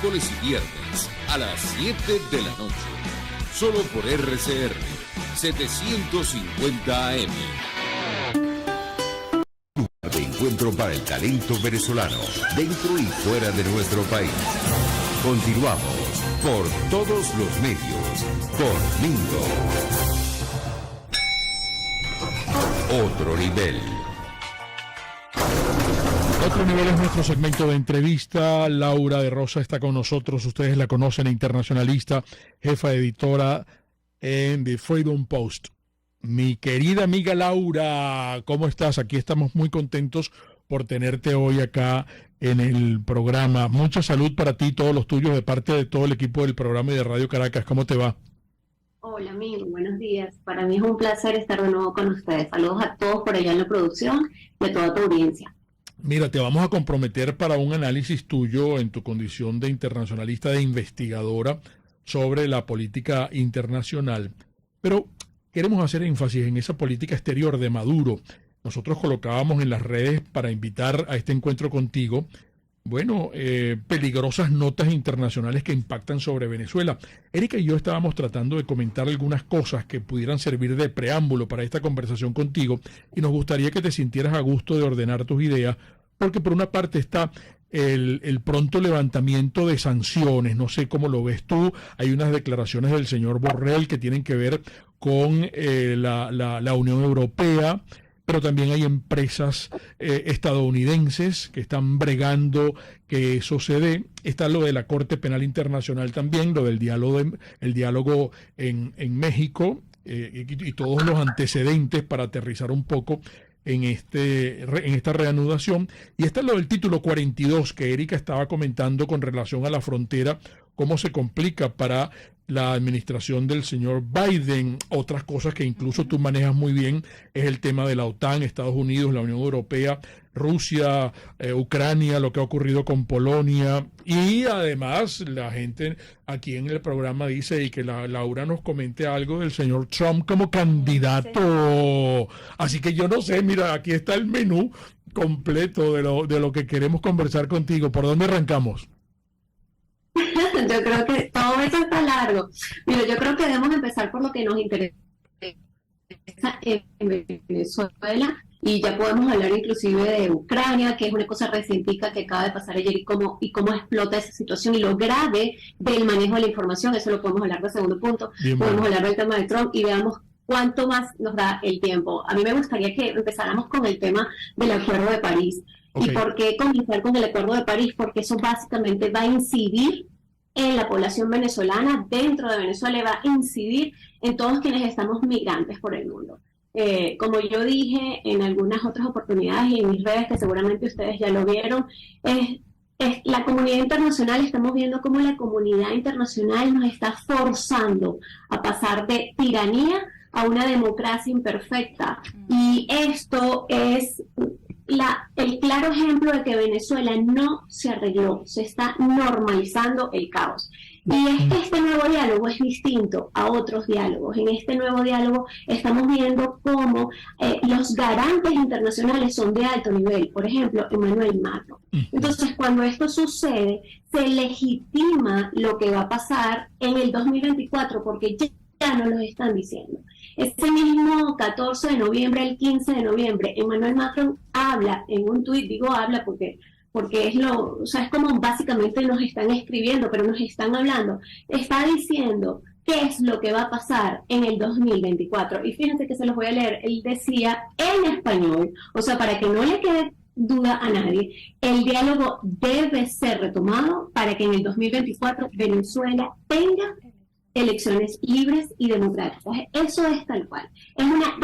miércoles y viernes a las 7 de la noche. Solo por RCR 750 AM. De encuentro para el talento venezolano, dentro y fuera de nuestro país. Continuamos por todos los medios, por Lindo. Otro nivel. Otro nivel es nuestro segmento de entrevista. Laura de Rosa está con nosotros. Ustedes la conocen, internacionalista, jefa editora en The Freedom Post. Mi querida amiga Laura, ¿cómo estás? Aquí estamos muy contentos por tenerte hoy acá en el programa. Mucha salud para ti y todos los tuyos de parte de todo el equipo del programa y de Radio Caracas. ¿Cómo te va? Hola, amigo. Buenos días. Para mí es un placer estar de nuevo con ustedes. Saludos a todos por allá en la producción y a toda tu audiencia. Mira, te vamos a comprometer para un análisis tuyo en tu condición de internacionalista, de investigadora sobre la política internacional. Pero queremos hacer énfasis en esa política exterior de Maduro. Nosotros colocábamos en las redes para invitar a este encuentro contigo, peligrosas notas internacionales que impactan sobre Venezuela. Erika y yo estábamos tratando de comentar algunas cosas que pudieran servir de preámbulo para esta conversación contigo y nos gustaría que te sintieras a gusto de ordenar tus ideas, porque por una parte está el pronto levantamiento de sanciones, no sé cómo lo ves tú, hay unas declaraciones del señor Borrell que tienen que ver con la Unión Europea, pero también hay empresas estadounidenses que están bregando que eso se dé. Está lo de la Corte Penal Internacional también, lo del diálogo en México y todos los antecedentes para aterrizar un poco en esta reanudación. Y está lo del título 42 que Erika estaba comentando con relación a la frontera, cómo se complica para la administración del señor Biden. Otras cosas que incluso tú manejas muy bien es el tema de la OTAN, Estados Unidos, la Unión Europea, Rusia, Ucrania, lo que ha ocurrido con Polonia. Y además la gente aquí en el programa dice, y que Laura nos comente algo del señor Trump como candidato. Así que yo no sé, mira, aquí está el menú completo de lo que queremos conversar contigo. ¿Por dónde arrancamos? Yo creo que todo eso está largo. Mira, yo creo que debemos empezar por lo que nos interesa en Venezuela, y ya podemos hablar inclusive de Ucrania, que es una cosa recientica que acaba de pasar ayer, y cómo explota esa situación y lo grave del manejo de la información. Eso lo podemos hablar de segundo punto. Bien, podemos hablar del tema de Trump y veamos cuánto más nos da el tiempo. A mí me gustaría que empezáramos con el tema del Acuerdo de París. Okay. ¿Y por qué comenzar con el Acuerdo de París? Porque eso básicamente va a incidir en la población venezolana dentro de Venezuela y va a incidir en todos quienes estamos migrantes por el mundo. Como yo dije en algunas otras oportunidades y en mis redes, que seguramente ustedes ya lo vieron, la comunidad internacional, estamos viendo cómo la comunidad internacional nos está forzando a pasar de tiranía a una democracia imperfecta. Y esto es el claro ejemplo de que Venezuela no se arregló, se está normalizando el caos. Y es que este nuevo diálogo es distinto a otros diálogos. En este nuevo diálogo estamos viendo cómo los garantes internacionales son de alto nivel, por ejemplo, Emmanuel Macron. Entonces, cuando esto sucede, se legitima lo que va a pasar en el 2024, porque ya nos lo están diciendo. Ese mismo 14 de noviembre, el 15 de noviembre, Emmanuel Macron habla en un tuit, digo habla porque es como básicamente nos están escribiendo, pero nos están hablando, está diciendo qué es lo que va a pasar en el 2024. Y fíjense que se los voy a leer, él decía en español, o sea, para que no le quede duda a nadie, el diálogo debe ser retomado para que en el 2024 Venezuela tenga elecciones libres y democráticas. Eso es tal cual. Es una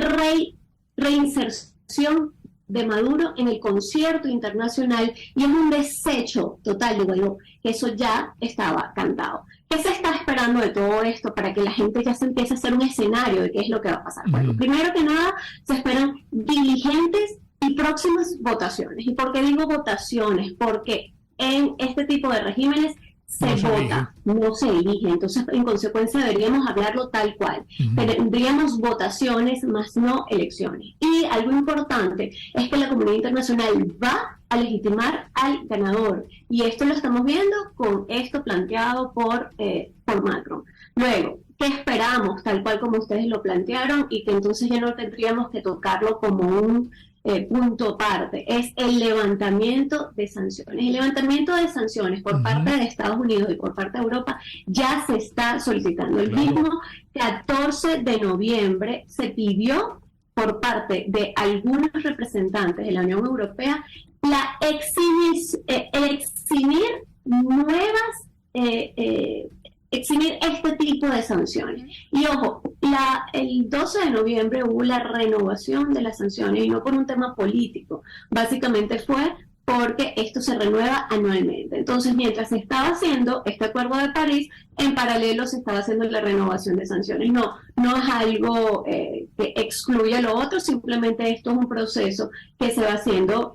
reinserción de Maduro en el concierto internacional y es un desecho total de Guaidó, que eso ya estaba cantado. ¿Qué se está esperando de todo esto para que la gente ya se empiece a hacer un escenario de qué es lo que va a pasar? Bueno, primero que nada, se esperan diligentes y próximas votaciones. ¿Y por qué digo votaciones? Porque en este tipo de regímenes se vota, no se elige. Entonces, en consecuencia, deberíamos hablarlo tal cual. Tendríamos votaciones, más no elecciones. Y algo importante es que la comunidad internacional va a legitimar al ganador. Y esto lo estamos viendo con esto planteado por Macron. Luego, ¿qué esperamos? Tal cual como ustedes lo plantearon, y que entonces ya no tendríamos que tocarlo como un punto aparte, es el levantamiento de sanciones. El levantamiento de sanciones por parte de Estados Unidos y por parte de Europa ya se está solicitando. El mismo 14 de noviembre se pidió por parte de algunos representantes de la Unión Europea eximir este tipo de sanciones. Y ojo, el 12 de noviembre hubo la renovación de las sanciones, y no por un tema político, básicamente fue porque esto se renueva anualmente. Entonces, mientras se estaba haciendo este Acuerdo de París, en paralelo se estaba haciendo la renovación de sanciones. No es algo que excluya lo otro, simplemente esto es un proceso que se va haciendo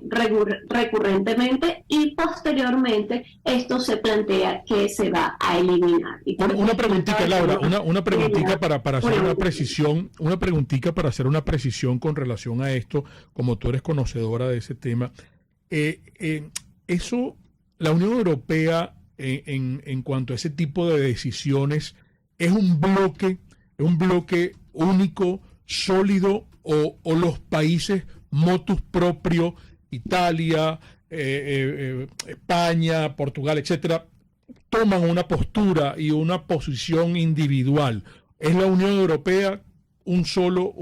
recurrentemente, y posteriormente esto se plantea que se va a eliminar. Y una preguntita, Laura, una preguntita para hacer una precisión con relación a esto, como tú eres conocedora de ese tema. Eso, la Unión Europea, en cuanto a ese tipo de decisiones, ¿es un bloque único, sólido, o los países motus proprio, Italia, España, Portugal, etcétera, toman una postura y una posición individual? ¿Es la Unión Europea un solo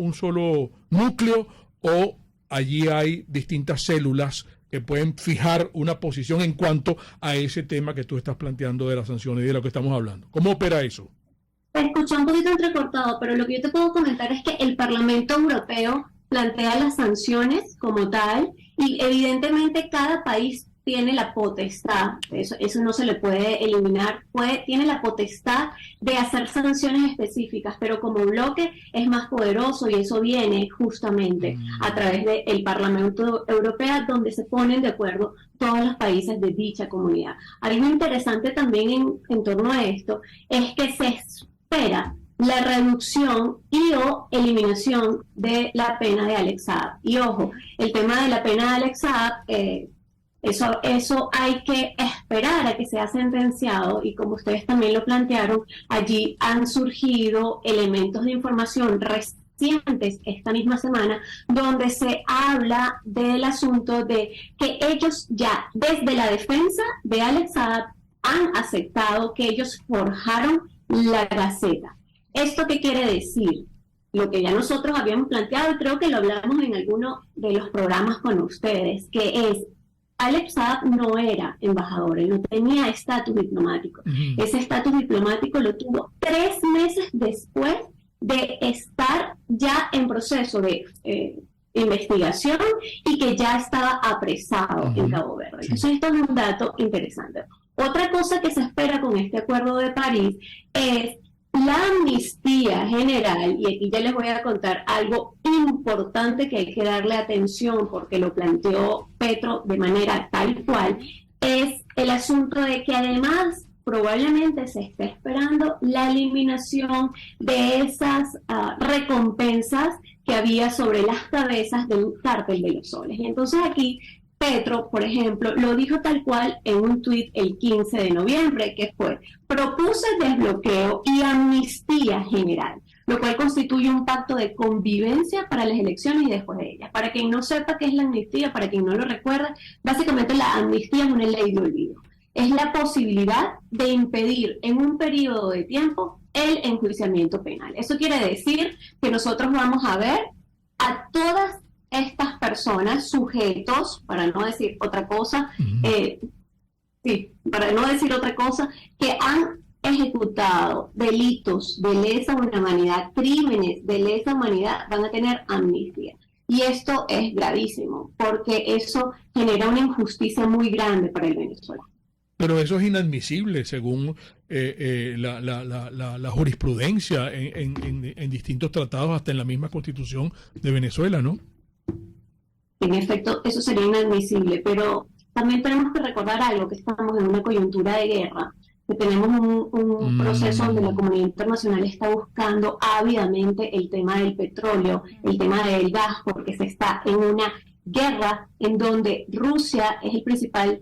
núcleo, o allí hay distintas células que pueden fijar una posición en cuanto a ese tema que tú estás planteando de las sanciones y de lo que estamos hablando? ¿Cómo opera eso? Te escuché un poquito entrecortado, pero lo que yo te puedo comentar es que el Parlamento Europeo plantea las sanciones como tal, y evidentemente cada país tiene la potestad, eso no se le puede eliminar, tiene la potestad de hacer sanciones específicas, pero como bloque es más poderoso, y eso viene justamente a través del Parlamento Europeo, donde se ponen de acuerdo todos los países de dicha comunidad. Algo interesante también en torno a esto es que se espera la reducción y o eliminación de la pena de Alex Saab. Y ojo, el tema de la pena de Alex Saab, eso hay que esperar a que sea sentenciado, y como ustedes también lo plantearon, allí han surgido elementos de información recientes esta misma semana, donde se habla del asunto de que ellos ya, desde la defensa de Alex Saab, han aceptado que ellos forjaron la Gaceta. ¿Esto qué quiere decir? Lo que ya nosotros habíamos planteado, y creo que lo hablamos en alguno de los programas con ustedes, que es: Alex Saab no era embajador, él no tenía estatus diplomático. Ese estatus diplomático lo tuvo 3 meses después de estar ya en proceso de investigación, y que ya estaba apresado en Cabo Verde. Entonces, esto es un dato interesante. Otra cosa que se espera con este Acuerdo de París es la amnistía general, y aquí ya les voy a contar algo importante que hay que darle atención, porque lo planteó Petro de manera tal cual, es el asunto de que además probablemente se esté esperando la eliminación de esas recompensas que había sobre las cabezas del cártel de los soles. Y entonces aquí Petro, por ejemplo, lo dijo tal cual en un tuit el 15 de noviembre, que fue: propuse desbloqueo y amnistía general, lo cual constituye un pacto de convivencia para las elecciones y después de ellas. Para quien no sepa qué es la amnistía, para quien no lo recuerda, básicamente la amnistía es una ley de olvido. Es la posibilidad de impedir en un periodo de tiempo el enjuiciamiento penal. Eso quiere decir que nosotros vamos a ver a todas estas personas, sujetos, para no decir otra cosa, que han ejecutado delitos de lesa humanidad, crímenes de lesa humanidad, van a tener amnistía. Y esto es gravísimo, porque eso genera una injusticia muy grande para el Venezuela. Pero eso es inadmisible según la jurisprudencia en distintos tratados, hasta en la misma Constitución de Venezuela, ¿no? En efecto, eso sería inadmisible, pero también tenemos que recordar algo, que estamos en una coyuntura de guerra, que tenemos un proceso donde la comunidad internacional está buscando ávidamente el tema del petróleo, el tema del gas, porque se está en una guerra en donde Rusia es el principal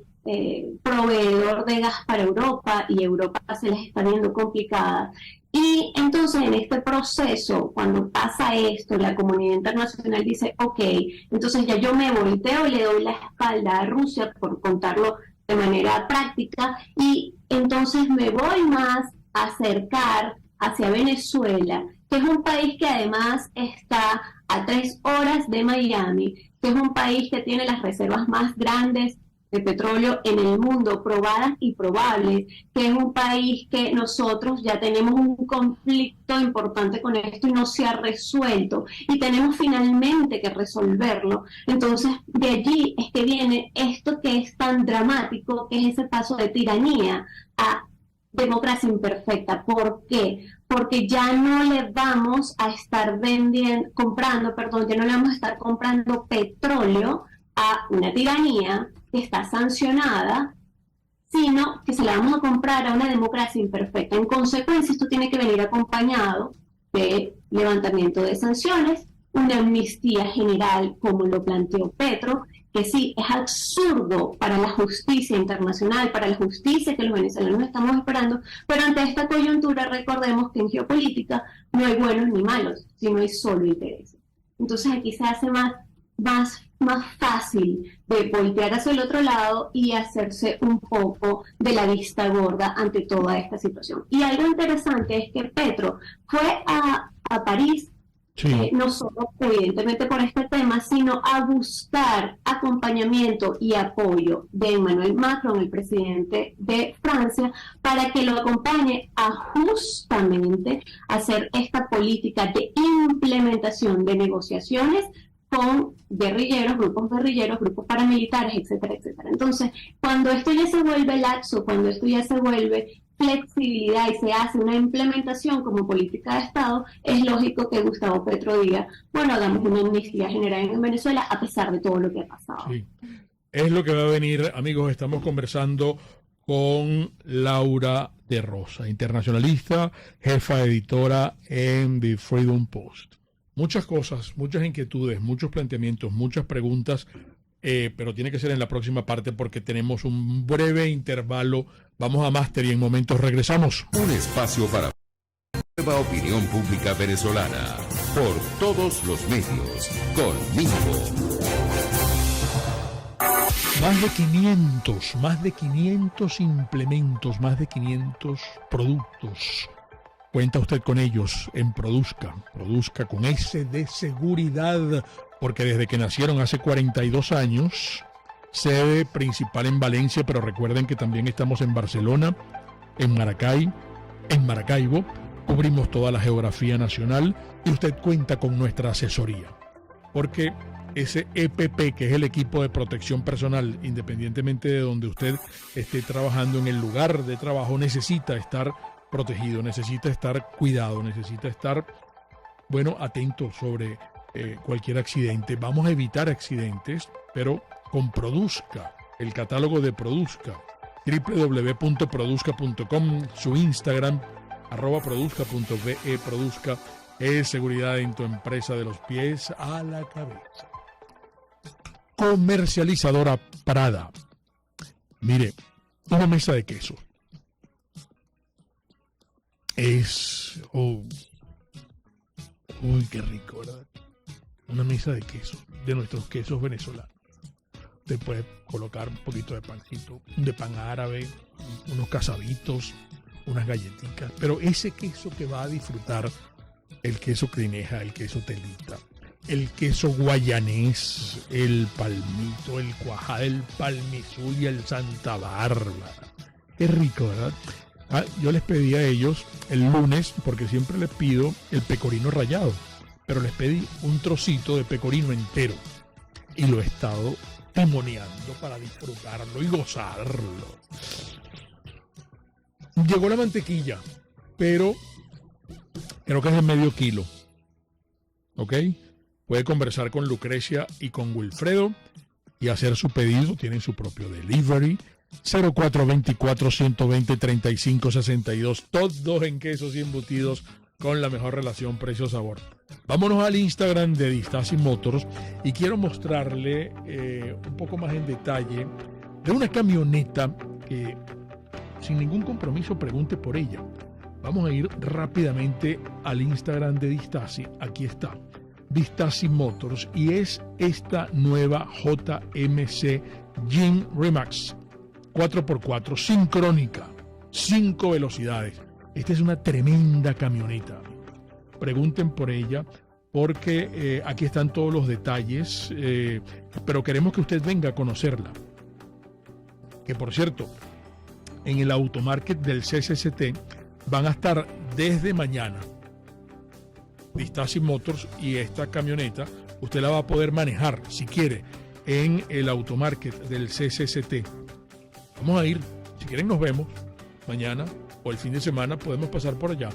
proveedor de gas para Europa y Europa se les está viendo complicada. Y entonces en este proceso, cuando pasa esto, la comunidad internacional dice, ok, entonces ya yo me volteo y le doy la espalda a Rusia, por contarlo de manera práctica, y entonces me voy más a acercar hacia Venezuela, que es un país que además está a 3 horas de Miami, que es un país que tiene las reservas más grandes de petróleo en el mundo, probadas y probables, que es un país que nosotros ya tenemos un conflicto importante con esto y no se ha resuelto, y tenemos finalmente que resolverlo. Entonces, de allí es que viene esto que es tan dramático, que es ese paso de tiranía a democracia imperfecta. ¿Por qué? Porque ya no le vamos a estar ya no le vamos a estar comprando petróleo a una tiranía que está sancionada, sino que se la vamos a comprar a una democracia imperfecta. En consecuencia, esto tiene que venir acompañado de levantamiento de sanciones, una amnistía general, como lo planteó Petro, que sí, es absurdo para la justicia internacional, para la justicia que los venezolanos estamos esperando, pero ante esta coyuntura recordemos que en geopolítica no hay buenos ni malos, sino hay solo intereses. Entonces aquí se hace más fácil de voltear hacia el otro lado y hacerse un poco de la vista gorda ante toda esta situación. Y algo interesante es que Petro fue a París, sí, no solo evidentemente por este tema, sino a buscar acompañamiento y apoyo de Emmanuel Macron, el presidente de Francia, para que lo acompañe a justamente hacer esta política de implementación de negociaciones con guerrilleros, grupos paramilitares, etcétera, etcétera. Entonces, cuando esto ya se vuelve laxo, cuando esto ya se vuelve flexibilidad y se hace una implementación como política de Estado, es lógico que Gustavo Petro diga, bueno, hagamos una amnistía general en Venezuela a pesar de todo lo que ha pasado. Sí. Es lo que va a venir, amigos. Estamos conversando con Laura de Rosa, internacionalista, jefa editora en The Freedom Post. Muchas cosas, muchas inquietudes, muchos planteamientos, muchas preguntas, pero tiene que ser en la próxima parte porque tenemos un breve intervalo. Vamos a Máster y en momentos regresamos. Un espacio para nueva opinión pública venezolana por todos los medios. Conmigo. Más de 500 implementos, más de 500 productos. Cuenta usted con ellos en Produzca con S de seguridad, porque desde que nacieron hace 42 años, sede principal en Valencia, pero recuerden que también estamos en Barcelona, en Maracay, en Maracaibo, cubrimos toda la geografía nacional y usted cuenta con nuestra asesoría, porque ese EPP, que es el equipo de protección personal, independientemente de donde usted esté trabajando en el lugar de trabajo, necesita estar protegido, necesita estar cuidado, necesita estar, atento sobre cualquier accidente. Vamos a evitar accidentes, pero con Produzca, el catálogo de Produzca, www.produzca.com, su Instagram, @produzca.be. Produzca es seguridad en tu empresa de los pies a la cabeza. Comercializadora Prada. Mire, una mesa de queso. Uy, qué rico, ¿verdad? Una mesa de queso, de nuestros quesos venezolanos. Usted puede colocar un poquito de pancito, de pan árabe, unos casabitos, unas galletitas, pero ese queso que va a disfrutar, el queso crineja, el queso telita, el queso guayanés, el palmito, el cuajada, el palmizul y el Santa Bárbara. Qué rico, ¿verdad? Yo les pedí a ellos el lunes, porque siempre les pido el pecorino rallado, pero les pedí un trocito de pecorino entero y lo he estado timoneando para disfrutarlo y gozarlo. Llegó la mantequilla, pero creo que es de medio kilo. ¿Ok? Puede conversar con Lucrecia y con Wilfredo y hacer su pedido. Tienen su propio delivery. 0424-120-3562. Todos en quesos y embutidos con la mejor relación precio-sabor. Vámonos al Instagram de Distasi Motors y quiero mostrarle un poco más en detalle de una camioneta que sin ningún compromiso pregunte por ella. Vamos a ir rápidamente al Instagram de Distasi. Aquí está, Distasi Motors, y es esta nueva JMC Jean Remax 4x4 sincrónica, 5 velocidades. Esta es una tremenda camioneta. Pregunten por ella porque aquí están todos los detalles, pero queremos que usted venga a conocerla. Que por cierto, en el automarket del CCCT van a estar desde mañana Distasi Motors, y esta camioneta usted la va a poder manejar si quiere en el automarket del CCCT. Vamos a ir, si quieren nos vemos mañana o el fin de semana, podemos pasar por allá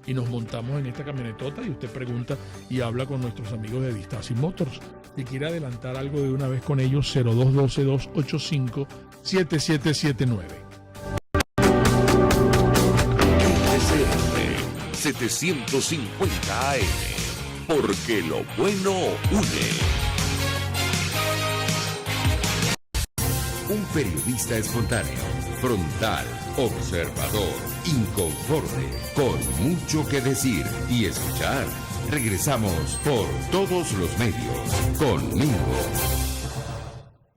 y nos montamos en esta camionetota y usted pregunta y habla con nuestros amigos de Distasi Motors. Si quiere adelantar algo de una vez con ellos, 0212-285-7779. 750 AM, porque lo bueno une. Un periodista espontáneo, frontal, observador, inconforme, con mucho que decir y escuchar. Regresamos por todos los medios con Mingo.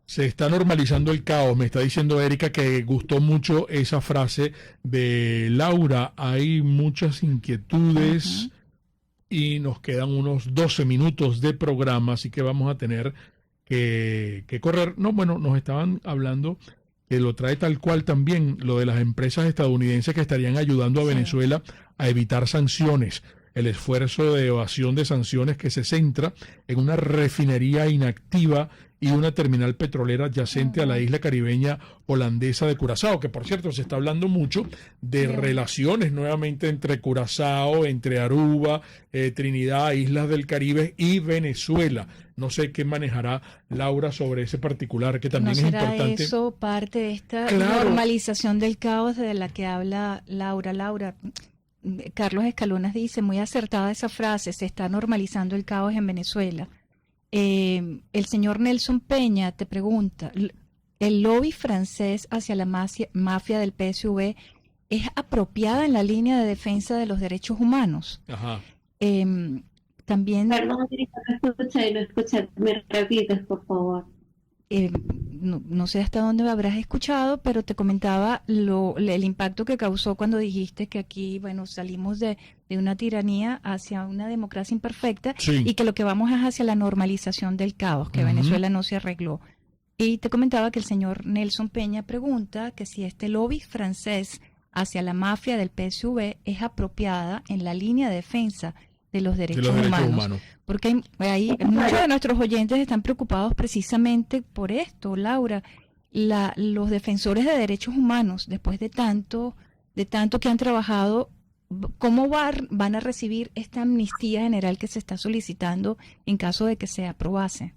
Se está normalizando el caos. Me está diciendo Erika que gustó mucho esa frase de Laura. Hay muchas inquietudes y nos quedan unos 12 minutos de programa, así que vamos a tener que correr. No, bueno, nos estaban hablando que lo trae tal cual también lo de las empresas estadounidenses que estarían ayudando a Venezuela a evitar sanciones. El esfuerzo de evasión de sanciones que se centra en una refinería inactiva y una terminal petrolera adyacente a la isla caribeña holandesa de Curazao, que por cierto se está hablando mucho de relaciones nuevamente entre Curazao, entre Aruba, Trinidad, Islas del Caribe y Venezuela. No sé qué manejará Laura sobre ese particular, que también es importante. ¿No será eso parte de esta normalización del caos de la que habla Laura? Laura, Carlos Escalonas dice, muy acertada esa frase, se está normalizando el caos en Venezuela. El señor Nelson Peña te pregunta, ¿el lobby francés hacia la mafia del PSV es apropiada en la línea de defensa de los derechos humanos? Ajá. También... Perdón, no escuché, me repites, por favor. No sé hasta dónde habrás escuchado, pero te comentaba el impacto que causó cuando dijiste que aquí, bueno, salimos de una tiranía hacia una democracia imperfecta, sí, y que lo que vamos es hacia la normalización del caos, que Venezuela no se arregló. Y te comentaba que el señor Nelson Peña pregunta que si este lobby francés hacia la mafia del PSV es apropiada en la línea de defensa de los derechos humanos. Porque hay muchos de nuestros oyentes están preocupados precisamente por esto, Laura. Los defensores de derechos humanos, después de tanto que han trabajado, ¿cómo van a recibir esta amnistía general que se está solicitando en caso de que se aprobase?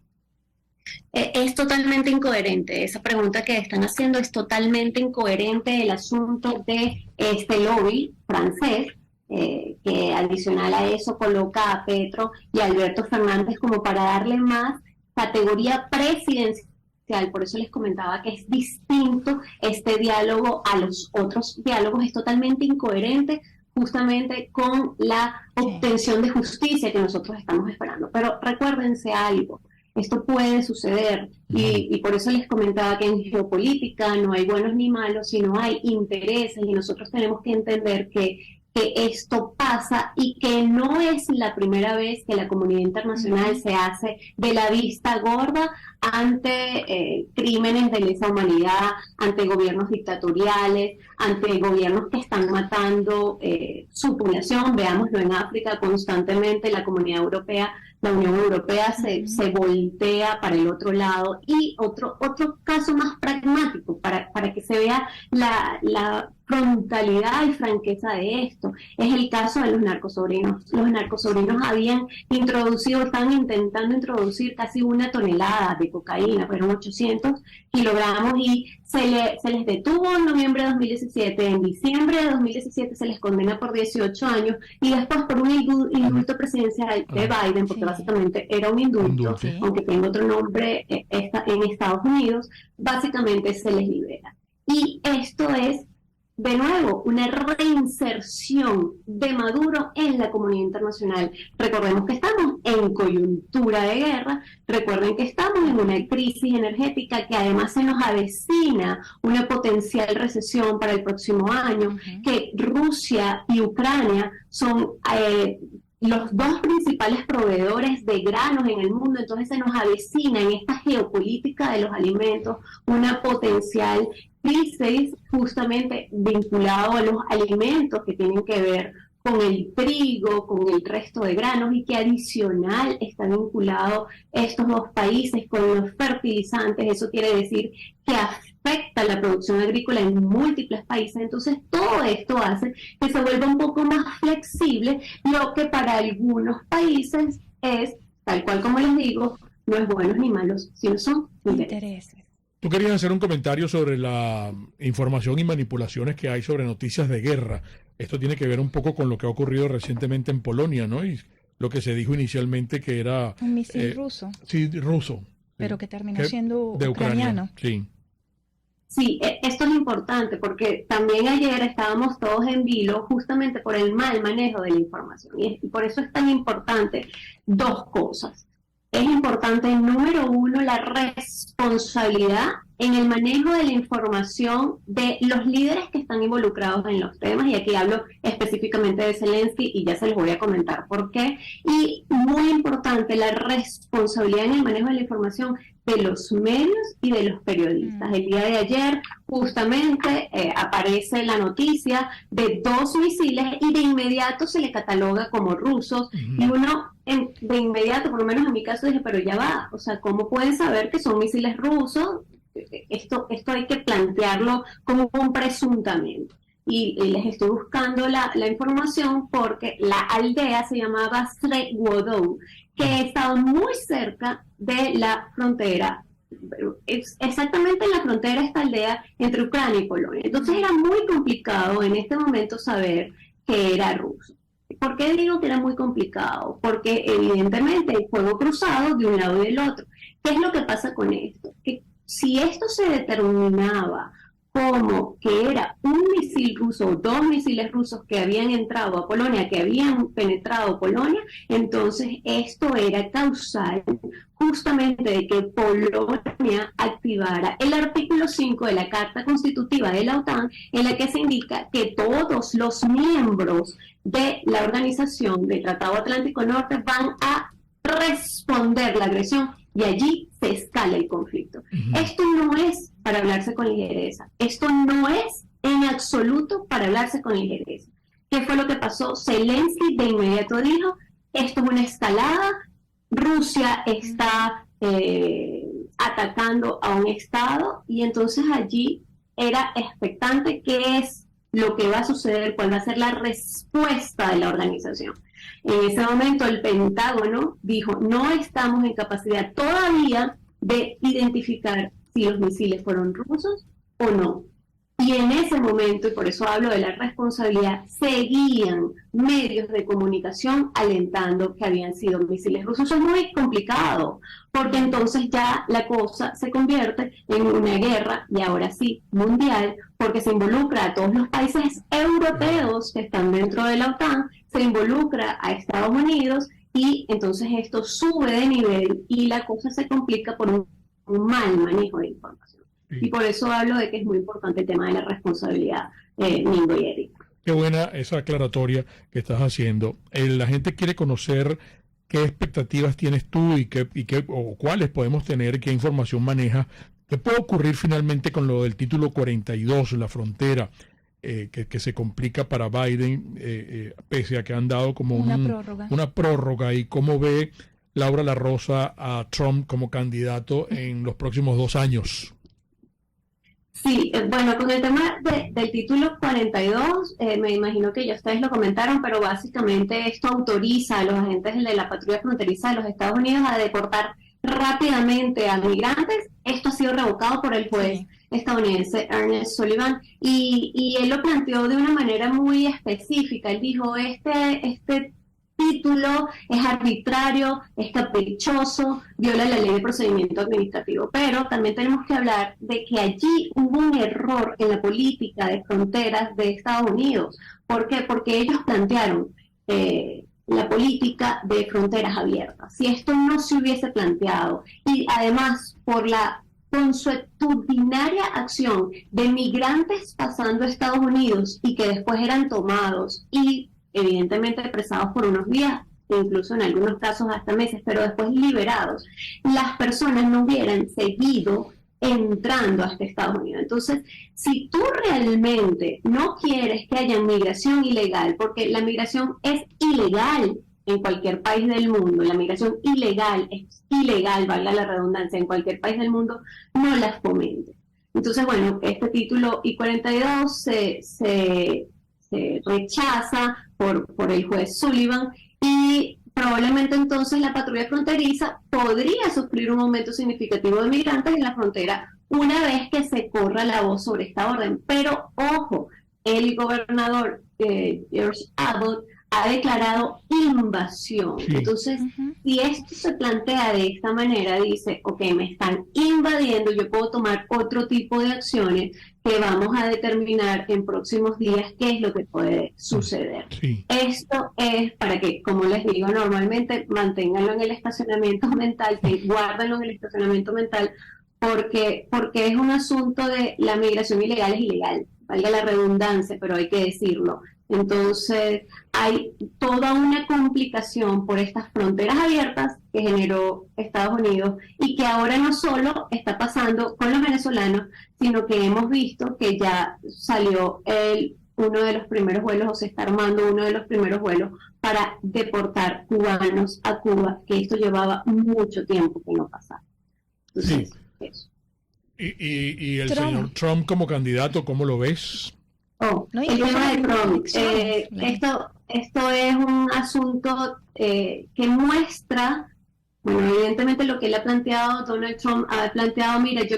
Es totalmente incoherente. Esa pregunta que están haciendo es totalmente incoherente. El asunto de este lobby francés, que adicional a eso coloca a Petro y a Alberto Fernández como para darle más categoría presidencial. Por eso les comentaba que es distinto este diálogo a los otros diálogos, es totalmente incoherente justamente con la obtención de justicia que nosotros estamos esperando. Pero recuérdense algo, esto puede suceder y por eso les comentaba que en geopolítica no hay buenos ni malos, sino hay intereses, y nosotros tenemos que entender que esto pasa y que no es la primera vez que la comunidad internacional se hace de la vista gorda ante crímenes de lesa humanidad, ante gobiernos dictatoriales, ante gobiernos que están matando su población. Veámoslo en África constantemente, la comunidad europea, la Unión Europea se voltea para el otro lado. Y otro caso más pragmático, para que se vea la frontalidad y franqueza de esto. Es el caso de los narcosobrinos. Los narcosobrinos estaban intentando introducir casi 1 tonelada de cocaína, fueron 800 kilogramos, y se les detuvo en noviembre de 2017, en diciembre de 2017 se les condena por 18 años, y después por un indulto presidencial de Biden, porque básicamente era un indulto, aunque tenga otro nombre en Estados Unidos, básicamente se les libera. Y esto es, de nuevo, una reinserción de Maduro en la comunidad internacional. Recordemos que estamos en coyuntura de guerra, recuerden que estamos en una crisis energética que además se nos avecina una potencial recesión para el próximo año, que Rusia y Ucrania son los 2 principales proveedores de granos en el mundo, entonces se nos avecina en esta geopolítica de los alimentos una potencial crisis justamente vinculado a los alimentos que tienen que ver con el trigo, con el resto de granos, y que adicional está vinculado estos 2 países con los fertilizantes. Eso quiere decir que afecta la producción agrícola en múltiples países. Entonces todo esto hace que se vuelva un poco más flexible, lo que para algunos países es, tal cual como les digo, no es buenos ni malos, sino son intereses. Tú querías hacer un comentario sobre la información y manipulaciones que hay sobre noticias de guerra. Esto tiene que ver un poco con lo que ha ocurrido recientemente en Polonia, ¿no? Y lo que se dijo inicialmente que era... un misil ruso. Sí, ruso. Pero que terminó siendo de ucraniano. Sí. Sí, esto es importante porque también ayer estábamos todos en vilo justamente por el mal manejo de la información. Y por eso es tan importante 2 cosas. Es importante, número 1, la responsabilidad en el manejo de la información de los líderes que están involucrados en los temas, y aquí hablo específicamente de Zelensky y ya se les voy a comentar por qué. Y muy importante, la responsabilidad en el manejo de la información de los medios y de los periodistas. El día de ayer justamente aparece la noticia de 2 misiles y de inmediato se le cataloga como rusos, y uno de inmediato, por lo menos en mi caso, dije, pero ya va, o sea, ¿cómo pueden saber que son misiles rusos? Esto hay que plantearlo como un presuntamente. Y les estoy buscando la información porque la aldea se llamaba Srewodow, que estaba muy cerca de la frontera, exactamente en la frontera esta aldea entre Ucrania y Polonia. Entonces era muy complicado en este momento saber que era ruso. ¿Por qué digo que era muy complicado? Porque evidentemente hay fuego cruzado de un lado y del otro. ¿Qué es lo que pasa con esto? Que si esto se determinaba como que era un misil ruso o 2 misiles rusos que habían entrado a Polonia, que habían penetrado Polonia, entonces esto era causal justamente de que Polonia activara el artículo 5 de la Carta Constitutiva de la OTAN, en la que se indica que todos los miembros de la organización del Tratado Atlántico Norte van a responder la agresión, y allí se escala el conflicto. Esto no es para hablarse con ligereza, esto no es en absoluto para hablarse con ligereza. ¿Qué fue lo que pasó? Zelensky de inmediato dijo, esto es una escalada, Rusia está atacando a un estado, y entonces allí era expectante qué es lo que va a suceder, cuál va a ser la respuesta de la organización. En ese momento el Pentágono dijo, no estamos en capacidad todavía de identificar si los misiles fueron rusos o no. Y en ese momento, y por eso hablo de la responsabilidad, seguían medios de comunicación alentando que habían sido misiles rusos. Eso es muy complicado, porque entonces ya la cosa se convierte en una guerra, y ahora sí, mundial, porque se involucra a todos los países europeos que están dentro de la OTAN, se involucra a Estados Unidos, y entonces esto sube de nivel y la cosa se complica por un mal manejo de información. Y por eso hablo de que es muy importante el tema de la responsabilidad, Mingo y Eric. Qué buena esa aclaratoria que estás haciendo. La gente quiere conocer qué expectativas tienes tú y o cuáles podemos tener, qué información manejas. ¿Qué puede ocurrir finalmente con lo del título 42, la frontera, que se complica para Biden, pese a que han dado como una prórroga? ¿Y cómo ve Laura La Rosa a Trump como candidato en los próximos 2 años? Sí, bueno, con el tema del título 42, me imagino que ya ustedes lo comentaron, pero básicamente esto autoriza a los agentes de la patrulla fronteriza de los Estados Unidos a deportar rápidamente a migrantes. Esto ha sido revocado por el juez estadounidense Ernest Sullivan y él lo planteó de una manera muy específica. Él dijo, este título es arbitrario, es caprichoso, viola la ley de procedimiento administrativo, pero también tenemos que hablar de que allí hubo un error en la política de fronteras de Estados Unidos. ¿Por qué? Porque ellos plantearon la política de fronteras abiertas. Si esto no se hubiese planteado, y además por la consuetudinaria acción de migrantes pasando a Estados Unidos y que después eran tomados y evidentemente apresados por unos días, incluso en algunos casos hasta meses, pero después liberados, las personas no hubieran seguido entrando hasta Estados Unidos. Entonces, si tú realmente no quieres que haya migración ilegal, porque la migración es ilegal en cualquier país del mundo, la migración ilegal es ilegal, valga la redundancia, en cualquier país del mundo, no las fomente. Entonces, bueno, este título I-42 se rechaza por el juez Sullivan y probablemente entonces la patrulla fronteriza podría sufrir un aumento significativo de migrantes en la frontera una vez que se corra la voz sobre esta orden. Pero ojo, el gobernador George Abbott ha declarado invasión. Sí. Entonces, si esto se plantea de esta manera, dice, ok, me están invadiendo, yo puedo tomar otro tipo de acciones que vamos a determinar en próximos días qué es lo que puede suceder. Sí. Esto es para que, como les digo, normalmente manténganlo en el estacionamiento mental, guárdenlo en el estacionamiento mental, porque es un asunto de la migración ilegal, es ilegal, valga la redundancia, pero hay que decirlo. Entonces, hay toda una complicación por estas fronteras abiertas que generó Estados Unidos y que ahora no solo está pasando con los venezolanos, sino que hemos visto que ya salió uno de los primeros vuelos, o se está armando uno de los primeros vuelos para deportar cubanos a Cuba, que esto llevaba mucho tiempo que no pasaba. Entonces, sí. Eso. ¿Y el señor Trump como candidato, cómo lo ves? El tema de Trump. Esto es un asunto que muestra, bueno, evidentemente lo que él ha planteado, Donald Trump ha planteado, mira, yo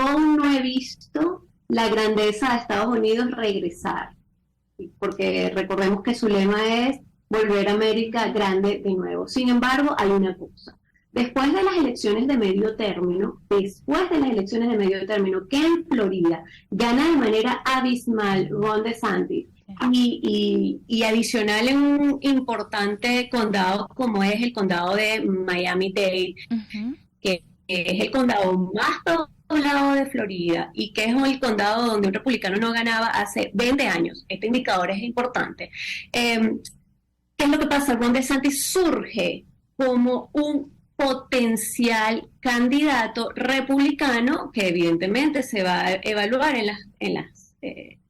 aún no he visto la grandeza de Estados Unidos regresar, porque recordemos que su lema es volver a América grande de nuevo. Sin embargo, hay una cosa. Después de las elecciones de medio término, que en Florida gana de manera abismal Ron DeSantis, y adicional en un importante condado como es el condado de Miami-Dade, que es el condado más poblado de Florida y que es el condado donde un republicano no ganaba hace 20 años. Este indicador es importante. ¿Qué es lo que pasa? Ron DeSantis surge como un potencial candidato republicano que evidentemente se va a evaluar en las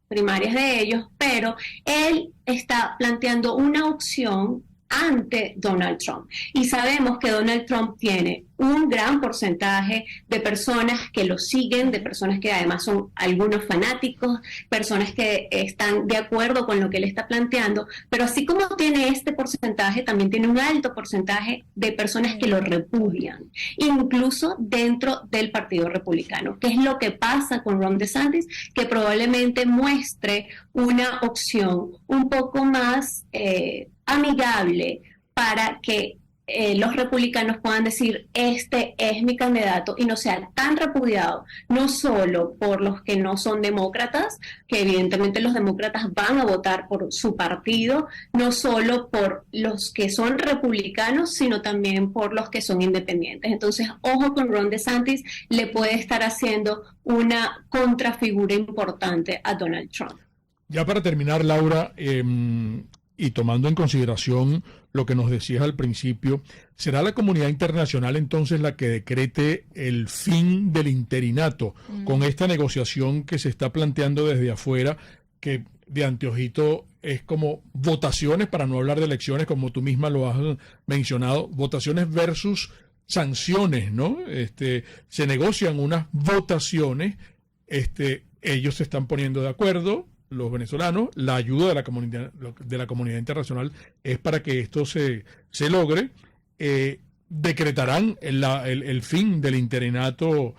primarias de ellos, pero él está planteando una opción ante Donald Trump. Y sabemos que Donald Trump tiene un gran porcentaje de personas que lo siguen, de personas que además son algunos fanáticos, personas que están de acuerdo con lo que él está planteando, pero así como tiene este porcentaje, también tiene un alto porcentaje de personas que lo repudian, incluso dentro del Partido Republicano. ¿Qué es lo que pasa con Ron DeSantis? Que probablemente muestre una opción un poco más amigable para que los republicanos puedan decir, este es mi candidato, y no sea tan repudiado, no solo por los que no son demócratas, que evidentemente los demócratas van a votar por su partido, no solo por los que son republicanos, sino también por los que son independientes. Entonces, ojo con Ron DeSantis, le puede estar haciendo una contrafigura importante a Donald Trump. Ya para terminar, Laura, y tomando en consideración lo que nos decías al principio, ¿será la comunidad internacional entonces la que decrete el fin del interinato con esta negociación que se está planteando desde afuera, que de anteojito es como votaciones, para no hablar de elecciones, como tú misma lo has mencionado, votaciones versus sanciones, ¿no? Se negocian unas votaciones ellos se están poniendo de acuerdo, los venezolanos, la ayuda de la comunidad internacional es para que esto se logre. Decretarán el fin del interinato,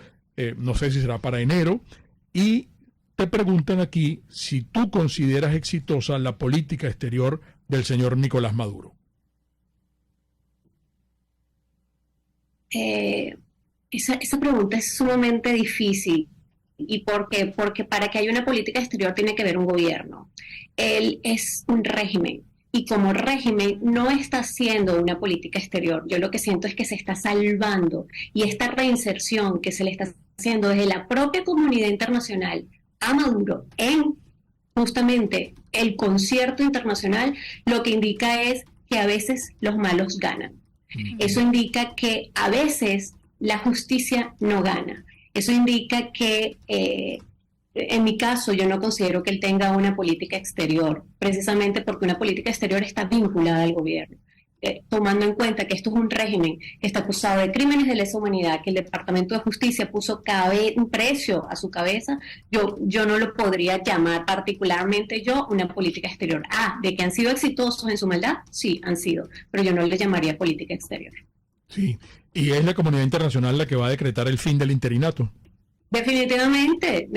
no sé si será para enero, y te preguntan aquí si tú consideras exitosa la política exterior del señor Nicolás Maduro. Esa pregunta es sumamente difícil. ¿Y por qué? Porque para que haya una política exterior tiene que haber un gobierno. Él es un régimen y como régimen no está haciendo una política exterior. Yo lo que siento es que se está salvando y esta reinserción que se le está haciendo desde la propia comunidad internacional a Maduro en justamente el concierto internacional, lo que indica es que a veces los malos ganan. Eso indica que a veces la justicia no gana. Eso indica que, en mi caso, yo no considero que él tenga una política exterior, precisamente porque una política exterior está vinculada al gobierno. Tomando en cuenta que esto es un régimen que está acusado de crímenes de lesa humanidad, que el Departamento de Justicia puso un precio a su cabeza, yo no lo podría llamar particularmente yo una política exterior. ¿De que han sido exitosos en su maldad? Sí, han sido, pero yo no le llamaría política exterior. Sí, y es la comunidad internacional la que va a decretar el fin del interinato. Definitivamente.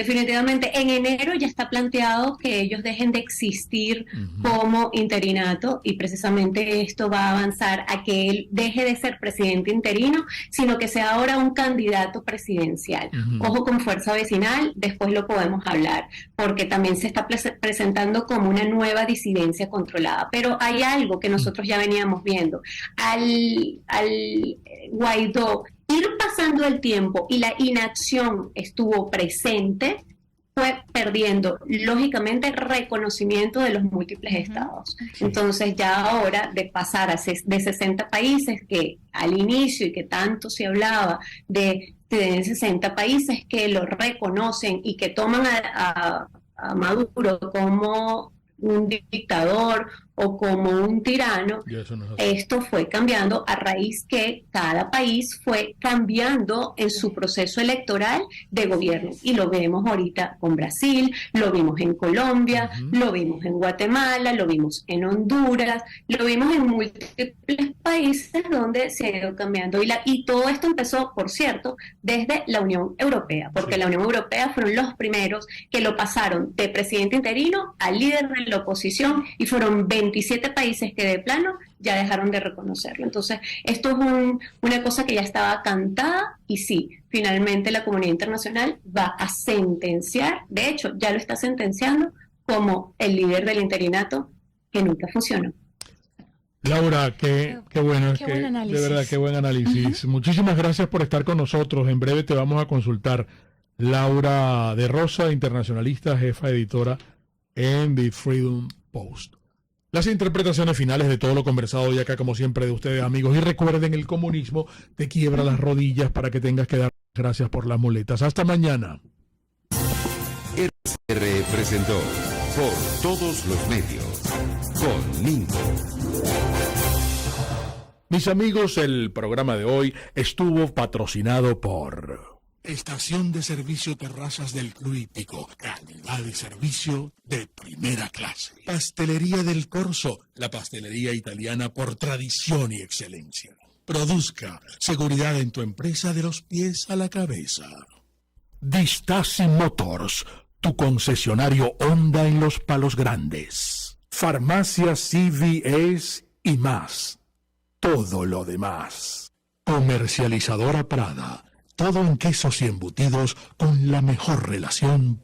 En enero ya está planteado que ellos dejen de existir como interinato y precisamente esto va a avanzar a que él deje de ser presidente interino, sino que sea ahora un candidato presidencial. Ojo con Fuerza Vecinal, después lo podemos hablar, porque también se está presentando como una nueva disidencia controlada. Pero hay algo que nosotros ya veníamos viendo. Al Guaidó ir pasando el tiempo y la inacción estuvo presente, fue perdiendo, lógicamente, reconocimiento de los múltiples estados. Entonces, ya ahora, de pasar de 60 países, que al inicio y que tanto se hablaba de 60 países que lo reconocen y que toman a Maduro como un dictador o como un tirano, esto fue cambiando a raíz que cada país fue cambiando en su proceso electoral de gobierno. Y lo vemos ahorita con Brasil, lo vimos en Colombia, lo vimos en Guatemala, lo vimos en Honduras, lo vimos en múltiples países donde se ha ido cambiando. Y todo esto empezó, por cierto, desde la Unión Europea, porque la Unión Europea fueron los primeros que lo pasaron de presidente interino a líder de la oposición y fueron 27 países que de plano ya dejaron de reconocerlo. Entonces, esto es una cosa que ya estaba cantada y sí, finalmente la comunidad internacional va a sentenciar, de hecho, ya lo está sentenciando como el líder del interinato que nunca funcionó. Laura, qué bueno, de verdad, qué buen análisis. Muchísimas gracias por estar con nosotros. En breve te vamos a consultar. Laura de Rosa, internacionalista, jefa editora en The Freedom Post. Las interpretaciones finales de todo lo conversado hoy acá, como siempre, de ustedes, amigos. Y recuerden, el comunismo te quiebra las rodillas para que tengas que dar gracias por las muletas. Hasta mañana. RCR presentó Por Todos los Medios con Mingo. Mis amigos, el programa de hoy estuvo patrocinado por Estación de Servicio Terrazas del Club Hípico. Calidad de servicio de primera clase. Pastelería del Corso. La pastelería italiana por tradición y excelencia. Produzca seguridad en tu empresa de los pies a la cabeza. Distasi Motors, tu concesionario Honda en Los Palos Grandes. Farmacia CVS y más. Todo lo demás. Comercializadora Prada. Todo en quesos y embutidos con la mejor relación